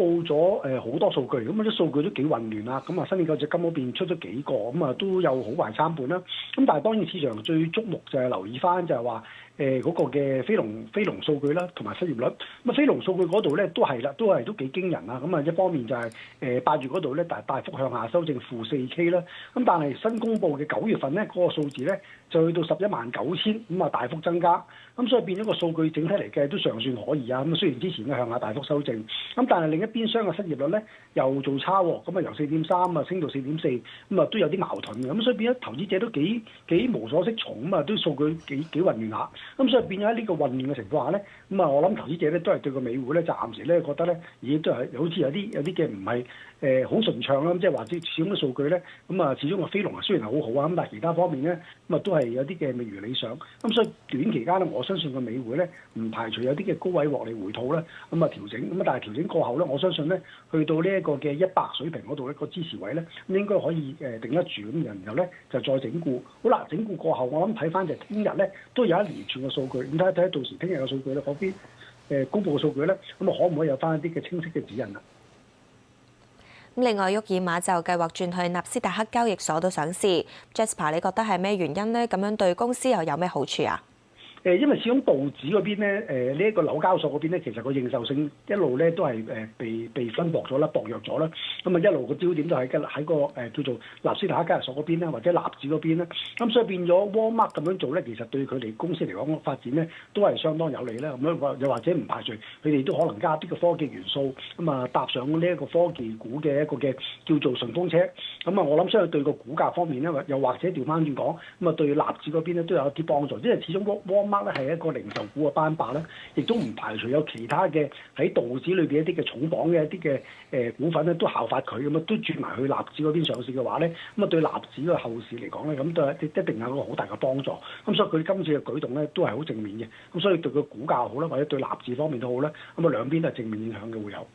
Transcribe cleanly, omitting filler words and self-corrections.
報咗好多數據，咁啲數據都幾混亂啦。咁啊，新年救濟金嗰邊出咗幾個，咁啊都有好壞參半啦。咁但係當然市場最矚目就係留意翻就係話嗰個嘅非農數據啦，同埋失業率。咁啊，非農數據嗰度咧都係啦，都幾驚人啦。咁啊，一方面就係8月嗰度咧大幅向下修正-4K 啦。咁但係新公布嘅9月份咧嗰個數字咧就去到119000，咁啊大幅增加。咁所以變咗個數據整體嚟計都尚算可以啊。咁雖然之前嘅向下大幅修正，咁但係另一邊廂嘅失業率咧又做差喎。咁啊由4.3啊升到4.4，咁啊都有啲矛盾嘅。咁所以變咗投資者都幾無所適從，咁啊都數據幾混亂下。咁所以變咗喺呢個混亂嘅情況下咧，咁啊我諗投資者咧都係對個美匯咧暫時咧覺得咧，都係好似有啲嘅唔係好順暢啦。即係話始終嘅數據咧，咁啊始終個非農雖然係好好啊，咁但係其他方面咧咁啊都係有啲嘅未如理想。咁所以短期間咧，我相信個美匯咧唔排除有啲嘅高位獲利回吐咧，咁啊調整。咁啊但係調整過後咧，我相信咧去到呢一個嘅100水平嗰度咧個支持位咧，咁應該可以定得住咁，然後咧就再整固。好啦，整固過後，我諗睇翻就聽日咧都有一連串嘅數據，咁睇到時聽日嘅數據咧，嗰邊公佈嘅數據咧，咁啊可唔可以有翻一啲嘅清晰嘅指引啊？另外，沃爾瑪就計劃轉去納斯達克交易所度上市。Jasper， 你覺得係咩原因咧？咁樣對公司又有咩好處啊？因為始終道指嗰邊咧，呢一個紐交所嗰邊咧，其實個認受性一路咧都係被分薄咗啦、薄弱咗啦。咁啊一路個焦點都喺個叫做納斯達克交易所嗰邊咧，或者納指嗰邊咧。咁所以變咗 Walmart 咁樣做咧，其實對佢哋公司嚟講發展咧都係相當有利啦。咁樣又或者唔排除佢哋都可能加啲嘅科技元素，咁啊搭上呢一個科技股嘅一個嘅叫做順風車。咁啊我諗相信對個股價方面咧，又或者調翻轉講，咁啊對納指嗰邊咧都有一啲幫助，因為始終Walmart咧係一個零售股嘅班霸咧，亦都唔排除有其他嘅喺道指裏邊一啲嘅重磅嘅一啲嘅股份咧，都效法佢咁啊，都轉埋去納指嗰邊上市嘅話咧，咁啊對納指嘅後市嚟講咧，咁都一定有一個好大嘅幫助。咁所以佢今次嘅舉動咧都係好正面嘅，咁所以對個股價好啦，或者對納指方面都好啦，咁啊兩邊都係正面影響嘅會有。